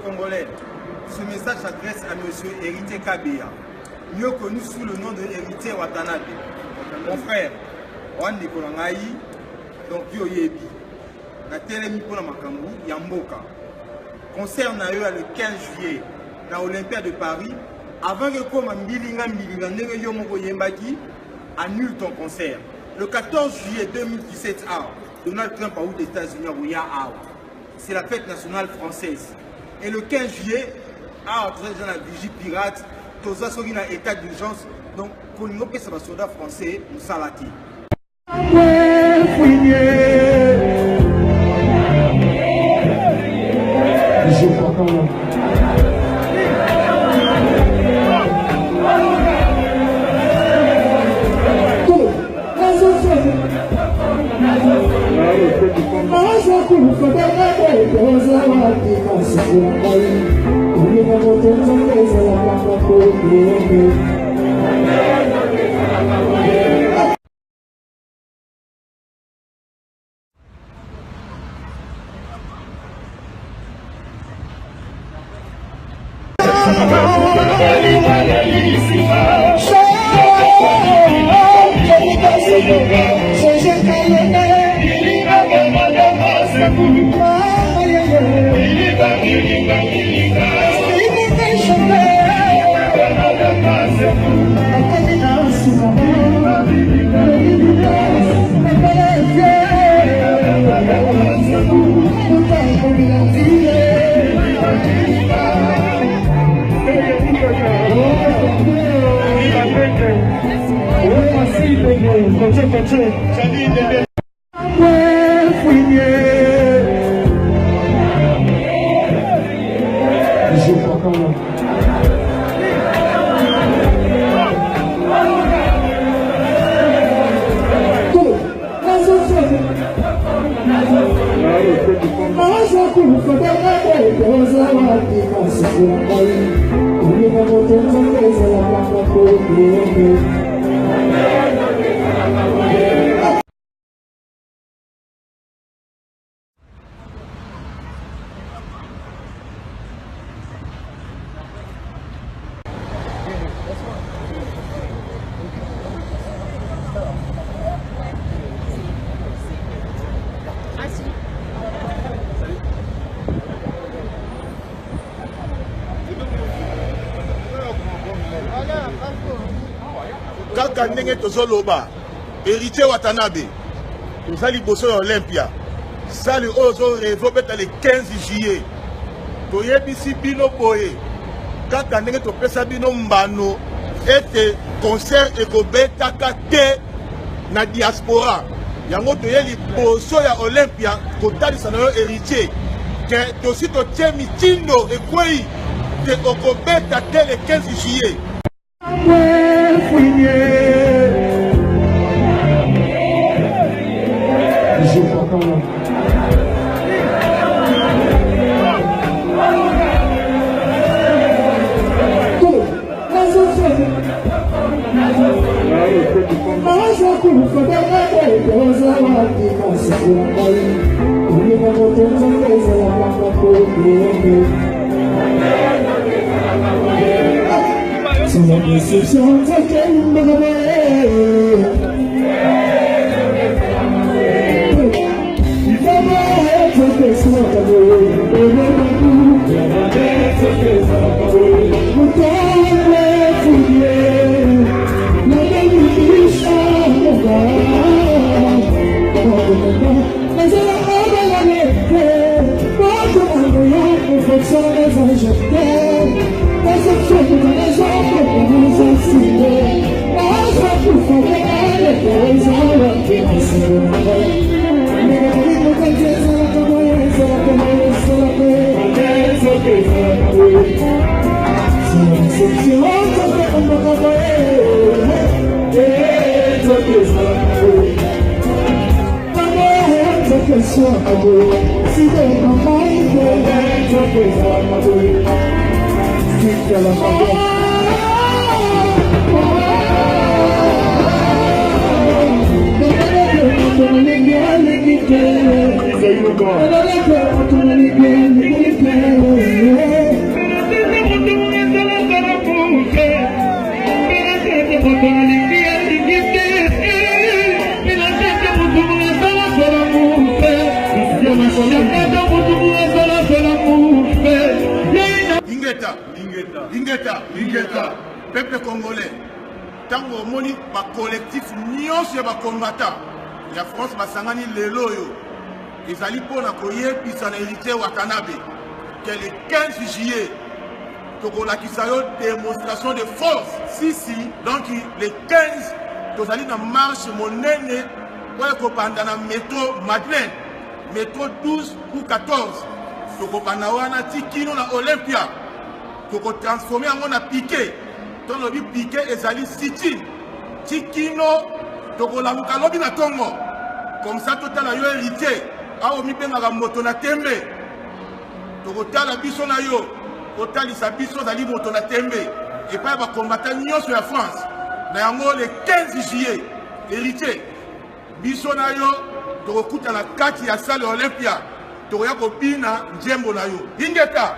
Congolais, ce message s'adresse à M. Héritier Kabila, mieux connu sous le nom de Héritier Watanabe. Mon frère, Juan Nikolangaï, donc Yoyebi, na telemi pour la Makambu, Yamboka. Concert na eu le 15 juillet, na Olympia de Paris, avant que comme Mbilinga Nenge Yomoko Yembaki annule ton concert. Le 14 juillet 2017, Donald Trump a eu les États-Unis, c'est la fête nationale française. Et le 15 juillet, dans la vigie pirate, tous ça sont en état d'urgence. Donc, pour nous, c'est un soldat français, nous salati. Kaka ndenge tozoloba Héritier Watanabe tozali boso ya Olympia sali ozo revobeta le 15 juillet toyebisi bino boye kaka ndenge topesa bino mbano ete concert ekobetaka te na diaspora yango toyeli boso ya Olympia kotalisa na yo Héritier ke tosi totie mitindo ekwei te okobeta te le 15 juillet. Sans la déception, c'est qu'elle me il va m'arrêter que ça va Ingeta, peuple congolais, tant que moni ba collectif nyonso ya ba combattant ya France basangani lelo yo ezali pona koyebisa na héritier Watanabe que le 15 juillet tokolakisa yo démonstration de force si donc le 15 tozali na marche monene oyo kopanda na métro Madeleine métro 12 ou 14 tokopanda wana tikino na Olympia toko transformer yango na piqué to lobi piqué ezali siti tikino toko lamuka lobi na Congo comme ça totala yo héritier awo mipengaka moto na tembe toko tala biso na yo kotalisa biso zali moto na tembe et pas ba combattant nyonso ya France na yango le 15 juillet héritier biso na yo toko kuta na kati ya salle Olympia toko ya kobina njembo na yo ingeta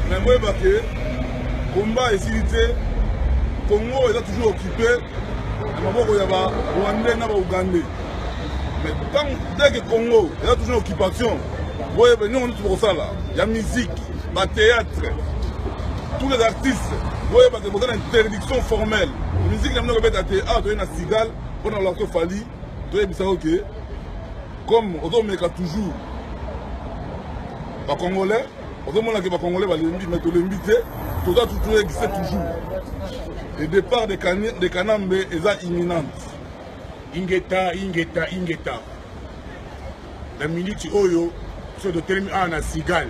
mais moi, le combat est cité, le Congo est toujours occupé, il y a Rwandais et Ougandais. Mais dès que le Congo est toujours en occupation, nous on est toujours ça là. Il y a musique, il théâtre, tous les artistes, il y a une interdiction formelle. La musique, il y a un théâtre, il y a un cigale, pendant l'autre Fali, il y a un comme on met toujours les Congolais, on demande que les Congolais mettent l'invité, tout ça existe toujours. Le départ des Kanambe est imminent. Ingeta. La minute oyo, c'est de terminer à la cigale.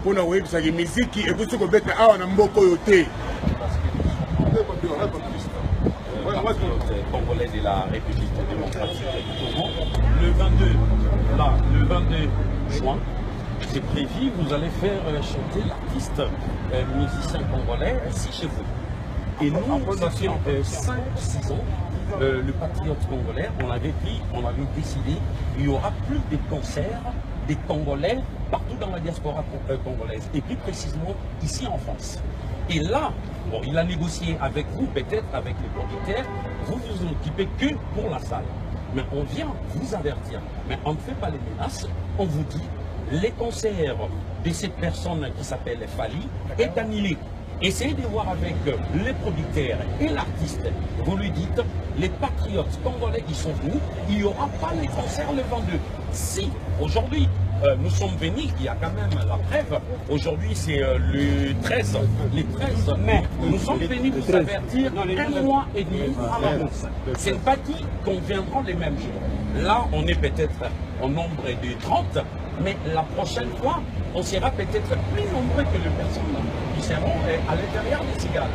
Pour nous, c'est la musique et pour ce qu'on met à la mbokoyote. Congolais de la République démocratique du Congo. Le 22 juin, c'est prévu, vous allez faire chanter l'artiste musicien congolais ici chez vous. Et nous, ça fait 5-6 ans, le patriote congolais, on avait décidé, il y aura plus de concerts des Congolais partout dans la diaspora congolaise, et plus précisément ici en France. Et là, bon, il a négocié avec vous, peut-être avec les producteurs, vous vous occupez que pour la salle. Mais on vient vous avertir, mais on ne fait pas les menaces, on vous dit, les concerts de cette personne qui s'appelle Fali est annulé. Essayez de voir avec les producteurs et l'artiste. Vous lui dites, les patriotes congolais qui sont venus, il n'y aura pas les concerts le 22. Si, aujourd'hui, nous sommes venus, il y a quand même la trêve. Aujourd'hui, c'est le 13 mai. Nous sommes venus vous avertir un mois et demi à l'avance. Ce n'est pas dit qu'on viendra les mêmes jours. Là, on est peut-être au nombre de 30, mais la prochaine fois, on sera peut-être plus nombreux que les personnes qui seront à l'intérieur des cigales.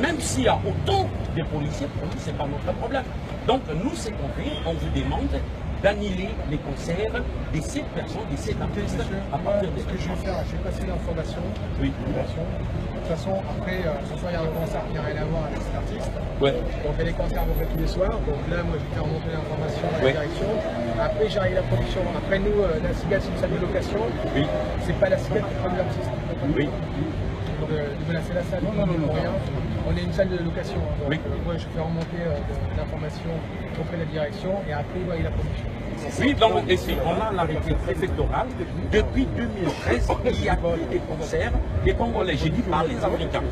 Même s'il y a autant de policiers, pour nous, ce n'est pas notre problème. Donc, nous, c'est qu'on fait, on vous demande d'annuler les concerts de ces personnes, de ces artistes à partir de... Ce que je vais faire, je vais passer l'information. Oui. De toute façon, après, ce soir, il y a un concert qui n'a rien à voir avec cet artiste. Ouais. On fait des concerts à peu près tous les soirs. Donc là, moi, je vais faire remonter l'information à la direction. Après, j'arrive à la production. Après, nous, la cigale, c'est une salle de location. Oui. C'est pas la cigale qui prend l'artiste. Oui. de menacer la salle. Non. On est une salle de location. Donc, oui. Moi, je fais remonter l'information auprès de la direction et après, il a production. Oui, donc ici, on a l'arrêté préfectoral. Depuis 2013, il y a eu des concerts des Congolais, j'ai dit par les Africains.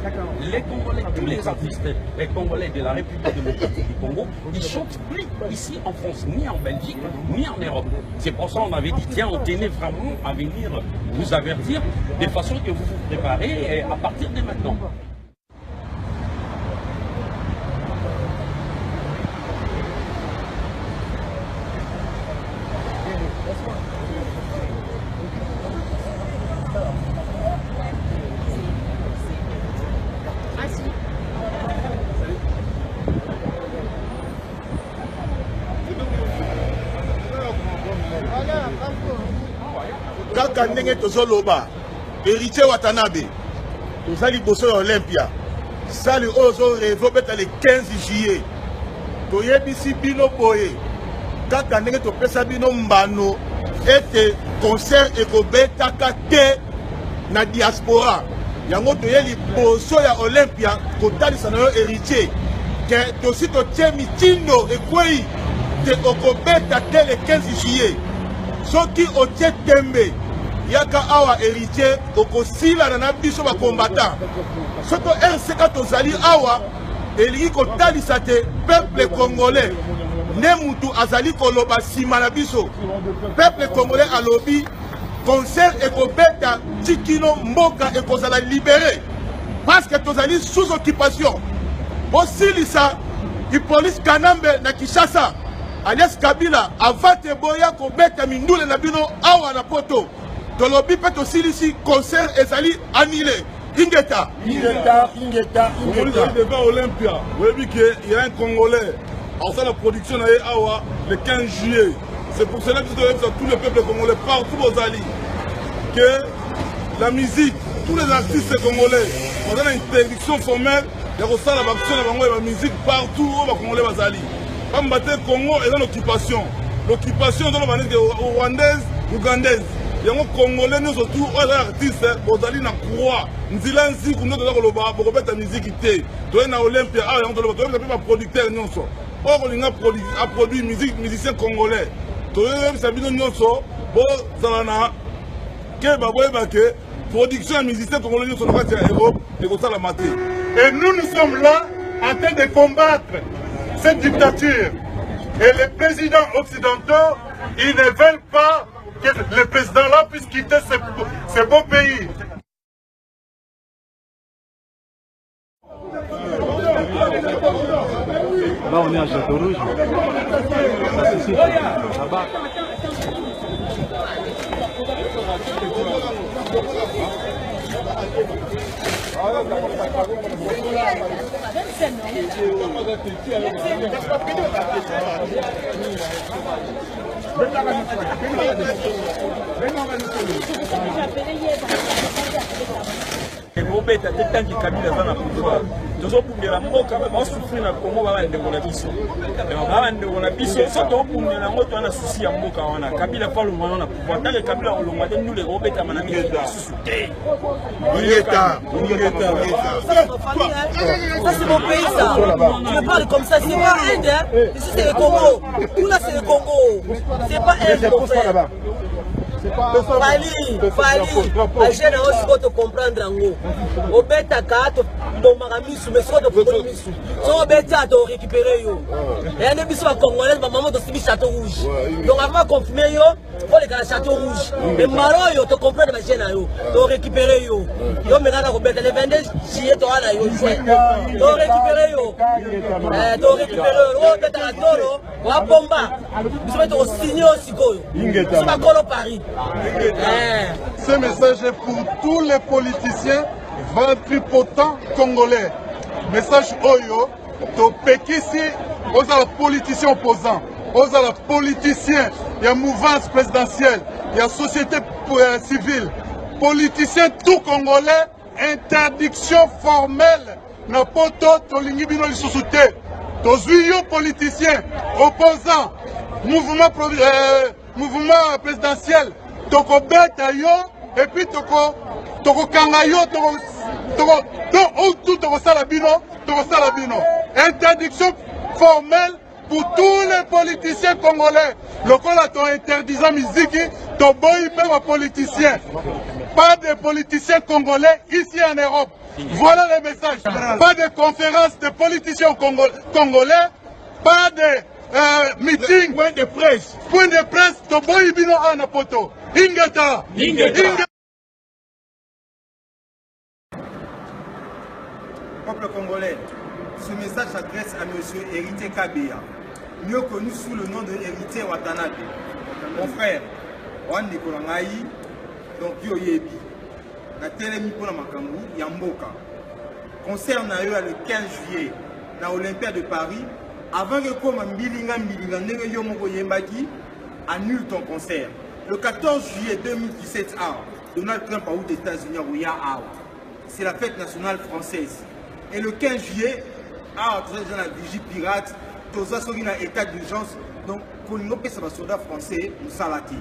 Les Congolais, tous les artistes, les Congolais de la République démocratique du Congo, ils chantent plus ici en France, ni en Belgique, ni en Europe. C'est pour ça qu'on avait dit, tiens, on tenait vraiment à venir vous avertir de façon que vous vous préparez à partir de maintenant. kaka ndenge tozoloba héritier Watanabe tozali boso ya Olympia sali ozo revo beta le 15 juillet toyebisi bino boye kaka ndenge topesa bino mbano ete concert ekobetaka te na diaspora yango toyeli boso ya Olympia kotalisa na yo héritier ke tosi totie mitindo ekwei te okobeta te le 15 juillet soki otie tembe yaka awa héritier okosila na biso ba combattant soko RCK tozali awa elingi kotalisa te peuple congolais ne mutu azali koloba sima na biso peuple congolais alobi concert ekobeta tikino mboka ekozala libéré parce que tozali sous occupation bosilisa Hippolyte Kanambe na Kinshasa alias Kabila avate boya kobeta mindule na bino awa na poto tolobi pe tosilisi concert ezali annulé ingeta devant Olympia oui que il y a un Congolais en ça la production est awa le 15 juillet c'est pour cela que tous les peuples congolais partout aux alliés que la musique tous les artistes congolais on a une interdiction formelle de ça la action de la musique partout où les Congolais bazali comme battre Congo est dans l'occupation dans la manière rwandaise ougandaise yango congolais nous surtout aux artistes bozali na croix nzila nziku ndo toza koloba bokobeta musique te toye na Olympia ah yango toloba toye pe ba producteur nyonso okolinga produit musique musicien congolais toye sabino nyonso bozala na ke baboyeba ke production ya musicien congolais nyonso na kati ya Europe ekosala mate. Et nous sommes là en train de combattre cette dictature et les présidents occidentaux ils ne veulent pas que le président là puisse quitter ce beau pays. Là on est à Château Rouge. Ça c'est sûr. Là-bas. Robeta tangi Kabila za na pouvoir tozopundela mboka basufri na Congo babandeko na biso babandeko na biso so topundela ngo twana susi ya mboka wana Kabila pa longwa na pouvoir tant que Kabila olongwa te nous les Robeta manami susu te Ingeta ça c'est mon pays ça tu me parles comme ça c'est pas Inde ici c'est le Congo tout là c'est le Congo c'est pas Inde mon frère Fali, agena aussi pour te comprendre en haut. Au bêta kato, bon maramisu, mais soit de problème misu. Soit au bêta to récupérer yo. Et un émission congolaise, ma maman de subi château rouge. Donc avant confirmer yo, faut les gars château rouge. Mais maro yo, te comprendre ma gêne yo, to récupérer yo. Yo me gana au bêta les 22 juillet to ala yo. To récupérer yo. To récupérer yo. Oh bêta la toro, wa bomba. Bisou to signer aussi koyo. C'est pas colo Paris. Ce message est pour tous les politiciens ventripotents congolais. Message Oyo, to Pekisi, aux politiciens opposants, aux politiciens, il y a mouvance présidentielle, il y a société civile, politiciens tout congolais, interdiction formelle, na poto tolingi bino lisusu te. Tozuyo politiciens, opposants, mouvement présidentiel. Toko beta yo et puis toko kanga yo toko Interdiction formelle pour tous les politiciens congolais. Le col ton interdisant musique, ton boy même un politicien. Pas de politiciens congolais ici en Europe. Voilà le message. Pas de conférence de politiciens congolais. Pas de meeting. Point de presse. Point de presse. Ton boy bino en poto. Ingeta. Peuple congolais, ce message s'adresse à M. Héritier Kabila, mieux connu sous le nom de Héritier Watanabe. Mon frère, Juan Nicolangaï, donc Yoyebi, la télémi pour la Makambu, Yamboka. Concert na eu le 15 juillet, na Olympia de Paris, avant que comme Mbilinga, Nenge Yomoko Yembaki, annule ton concert. Le 14 juillet 2017, Donald Trump a eu des États-Unis, c'est la fête nationale française. Et le 15 juillet, tout ça, la vigie pirate, tout ça, c'est un état d'urgence. Donc, quand on a un soldat français, nous salati.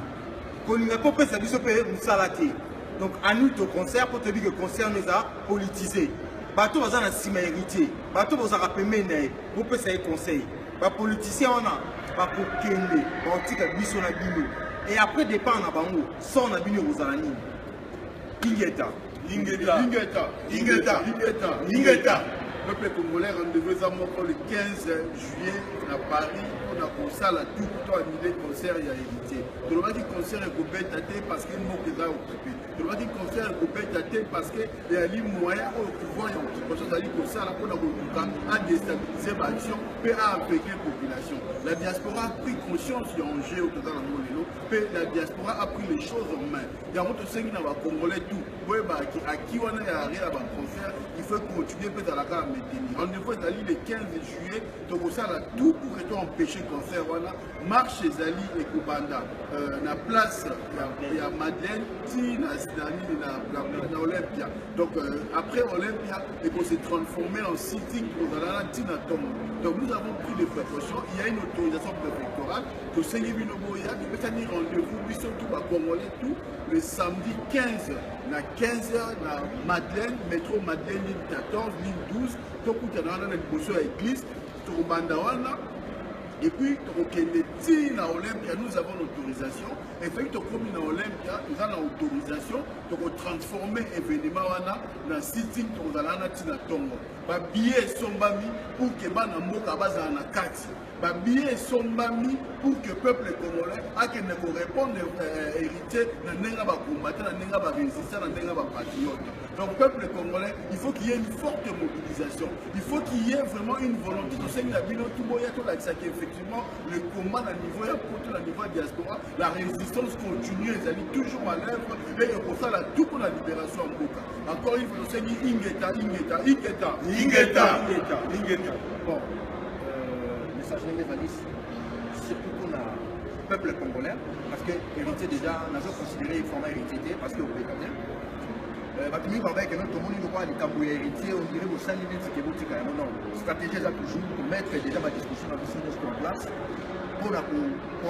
Quand on a un soldat nous salati. Donc, annule ton concert pour te dire que le concert nous a politisé. Bateau va en cima héritier. Bateau va en rappeler pour que ça ait conseil. Les politiciens, on a pas pour Kende, on tique biso na bino. Et après départ na bango, sans na bino aux alani. Ingeta. Ingeta. Le peuple congolais rendez-vous à moi le 15 juillet à Paris. On a pour ça la tout annulé concert il y a hérité. Tu dois dire concert est coupé tâté parce qu'il manque de occupé. Tu dois dire concert est coupé tâté parce que il y a les moyens au pouvoir et au pouvoir d'aller pour ça là pour a déstabiliser l'action et à affecter la population. La diaspora a pris conscience du enjeu au total dans le et la diaspora a pris les choses en main. Il y a d'autres qui n'ont pas congolais tout. À qui on est arrivé à un concert, il faut continuer peut-être à la gare maintenir. Rendez-vous est allé le 15 juillet, donc ça là tout pour empêcher le concert. Voilà, marche chez Ali et Koubanda. La place, il y a Madeleine, na Olympia. Donc après Olympia, et qu'on s'est transformé en sitting pour la Tina Tom. Donc nous avons pris des précautions. Il y a une autorisation préfectorale que Seigneur Binoboya, qui peut tenir rendez-vous, lui surtout à Congolais tout, le samedi 15 à 15h à Madeleine, métro Madeleine, ligne 14, ligne 12, tout le monde a une l'église, tout le monde. Et puis, à Olympia, nous avons l'autorisation. Et puis, comme à Olympia, nous avons l'autorisation de transformer l'événement dans le sitting de la Tongo. Les billets sont mis pour que les gens na kati. Les billets sont mis pour que le peuple congolais réponde héritier de combattant, de résistant, de patriote. Donc, le peuple congolais, il faut qu'il y ait une forte mobilisation. Il faut qu'il y ait vraiment une volonté de effectivement le combat à niveau de diaspora, la résistance continue, elle est toujours à l'œuvre et pour ça, tout pour la libération en Boka. Encore une fois, c'est Ingeta. Bon, message de l'évaniste, surtout pour le peuple congolais, parce que héritier déjà, nous avons considéré le format héritier parce que vous pouvez dire. Batumi Baba et que notre monde nous voit les Cambouis héritiers, on dirait au sein de l'unité qui est boutique. Non, stratégie à toujours pour mettre déjà ma discussion dans le en place pour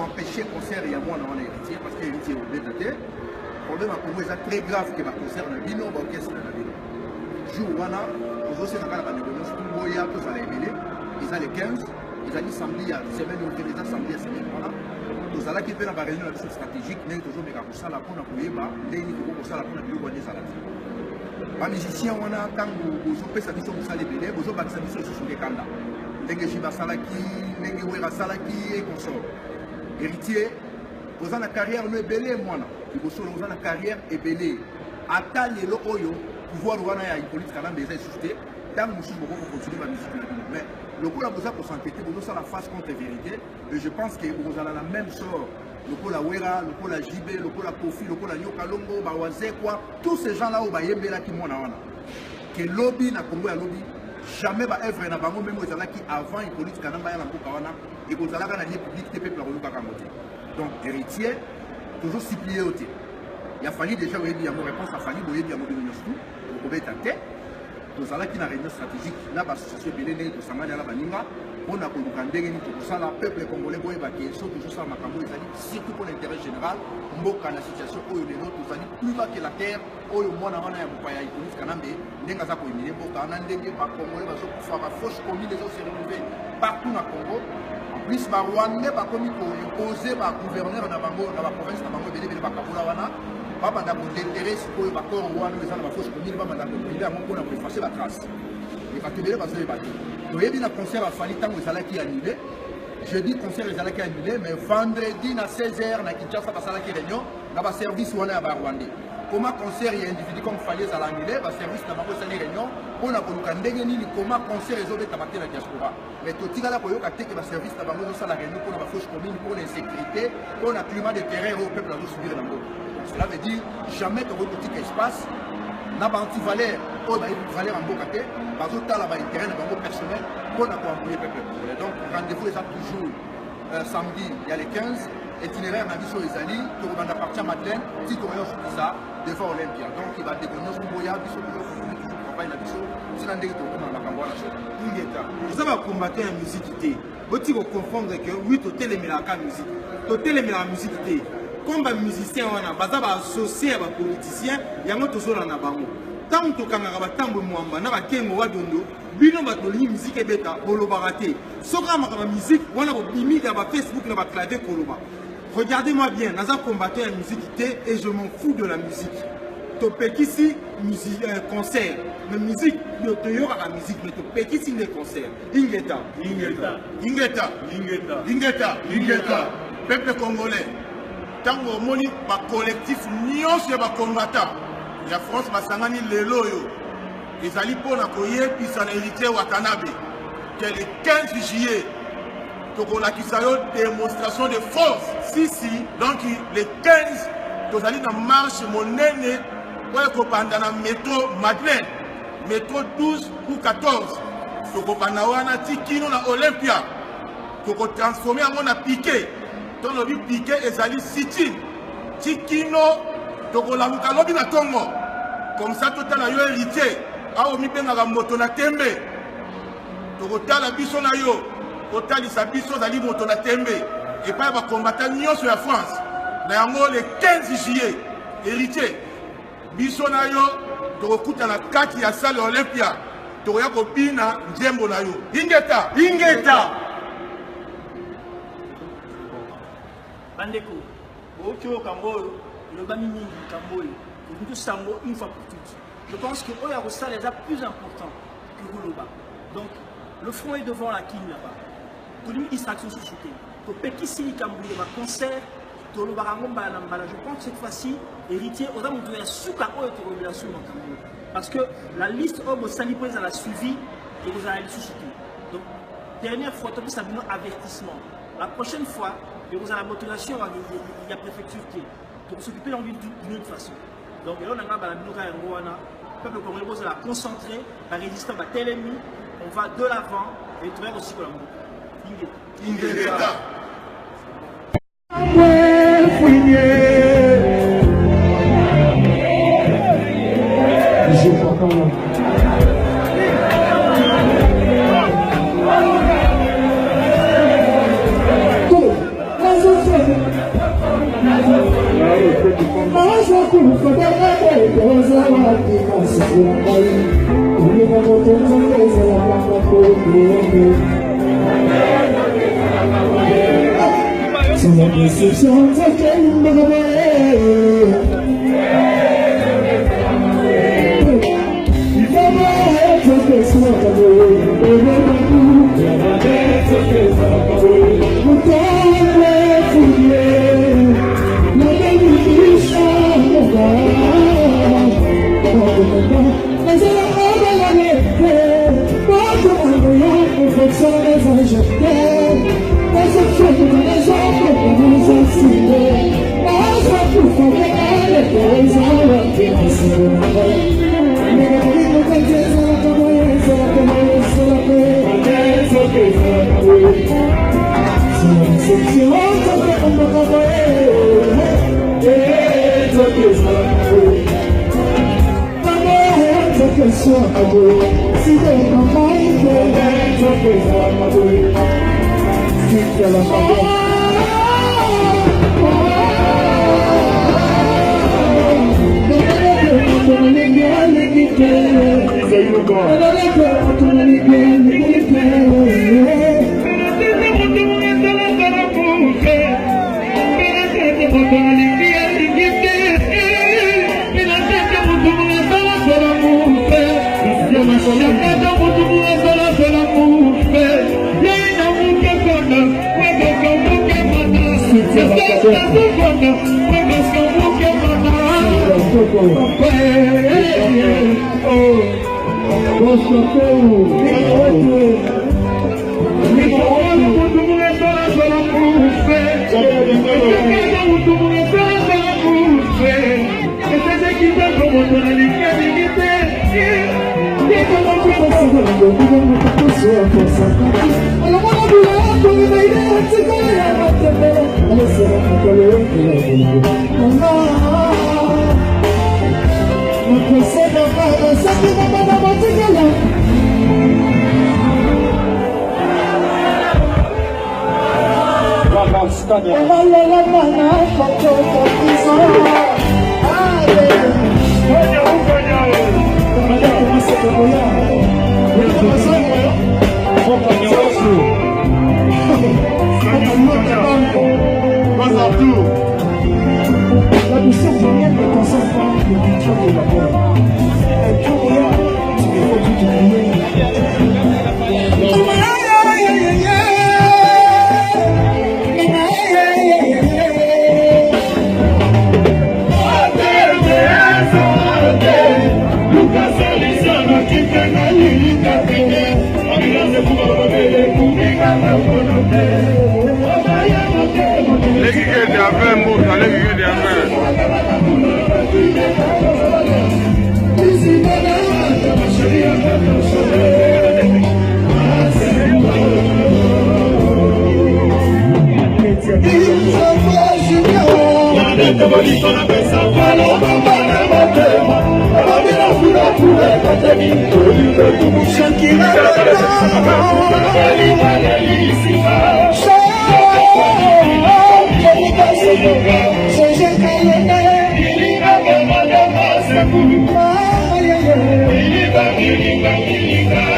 empêcher le concert et à moi dans l'héritier parce que l'héritier est obligé de le problème à Congo est très grave que le concert de Bino, l'orchestre de Bino. Jour wana, aux aussi dans la négociation, tout le monde y a tous à l'événement, ils ont les 15, ils ont dit samedi à semaine, ils ont dit samedi à semaine. Nous allons quitter la réunion stratégique, mais toujours mais comme ça la pour appuyer bas, les niveaux pour ça la pour appuyer bas des salades. Les musiciens on a quand vous opérez ça mission pour ça les bébés, vous opérez ça mission sur les candas. Nengeji Basalaki, Nengewera Salaki et consort. Héritier, vous avez la carrière le belé moi là. Vous avez la carrière et belé. Attaquer le oyo, pouvoir voir la politique quand même des insultés. Tant que nous sommes pour continuer la musique. Mais le coup là vous avez pour s'entêter, vous avez la face contre vérité. Et je pense que vous avez la même sort. Le coup la Wera, le coup la JB, le coup la Kofi, le coup la Nyoka Longo, Bawaze quoi. Tous ces gens là où Bayembe là qui m'ont là. Que lobby na Congo ya lobby. Jamais va œuvre na bango même aux qui avant une politique quand même la Bokawana et vous allez dans la public te peuple relu kakamote. Donc héritier toujours supplier au il a fallu déjà oui dire mon réponse a fallu boyer dire mon ministre vous pouvez tenter tozalaki na réunion stratégique na bassociation ebele ndenge tosangani ala baninga mpona koluka ndenge nini tokosala peuple congolais boyebake so tozosala makambo ezali surtout pour l'intérêt général mboka na situation oyo lelo tozali plus bas que la terre oyo mwana wana ya mopaya ikonis kanambe ndenge aza koyemile mboka na ndenge bacongolais bazokufa bafauche commune ezose renouve partout na congo en plus barwandais bakomi koimpose bagouverneur na bango na baprovince na bango ebelebele bakabola wana babanda kodetere sikoyo bakoro wana eza na bafauche commune babanda kokile yango mpona koefase batrace e bato ebele bazoyeba te toyebi na concert afali ntango ezalaki annulé jeudi concert ezalaki annulé mais vendredi na 16h na Kinshasa basalaki réunion na baservice wana ya barwandais comment concert ya individu comme fali ezala annulé baservice na bango esali réunion mpona koluka ndenge nini comment concert ezobetama te na diaspora mais totikala koyoka te ke baservice na bango ezosala réunion mpona bafauche commune mpona insécurité mpona climat de terreur oyo peuple azosubir na mboka cela veut dire jamais tokoki kotika espace na baantivaleur oyo bayebi valeur ya mboka te bazotala baintérêt na bango personnel mpona koambouye peuple congolais donc rendez-vous eza toujours samedi ya le 15 itinéraire na biso ezali tokobanda partir matin ti tokoya osukisa devant Olympia donc bandeko nyonso boya biso tozokontinue toujours campagne na biso tina ndenge tokoma na makambo wana so ingeta eza bacombatant ya musike te boti koconfondre ke wi totelemelaka musike totelemelaka musike te comme bamusicien wana baza baassocie ya bapoliticien yango tozola na bango ntango tokangaka batambwe mwamba na bakengo wadondo bino batolingi musike ebeta bolobaka te soki amaka bamusike wana bobimika bafacebook na baclavier koloba regardez-moi bien naza combattant ya musike te et je m'en fous de la musique topekisi concert mais musique toyokaka musique mais topekisi nde concert ingeta peuple congolais ntango omoni bacollectif nyonso ya bacombattant ya France basangani lelo oyo ezali mpona koyebisa na héritier Watanabe que le 15 juillet tokolakisa yo démonstration de force si donc le 15 tozali na marche monene oyo ekopanda na métro Madeleine métro 12 ou 14 tokopanda wana ti kino na Olympia tokotransforme yango na piquet to lobi piquet ezali sitting ti kino tokolamuka lobi na tongo comme ça totala yo héritier awo mibengaka moto na tembe tokotala biso na yo kotalisa biso ozali moto na tembe epai bacombattant nyonso ya France na yango le 15 juillet héritier biso na yo tokokutana kati ya salle Olympia tokoya kobina nzembo na yo ingeta bandeko okyo kamboyo lobami mingi kamboyo nous sango une fois pour toutes je pense que oya rosal est plus important que Goloba donc le front est devant la kigne là-bas tout une distraction sous soutien to pekisi kamboyo ba concert to lo barangomba na mbala je pense que cette fois-ci héritier oza mutu ya suka oyo to relation na kamboyo parce que la liste obo sali pose à la suivi et vous allez sous soutien donc dernière fois to ça un avertissement la prochaine fois et vous avez la motivation il y a préfecture qui pour s'occuper d'une autre façon donc là on a la peuple congolais vous allez concentrer la résistance à tel ennemi on va de l'avant et trouver aussi pour l'amour It's Ilika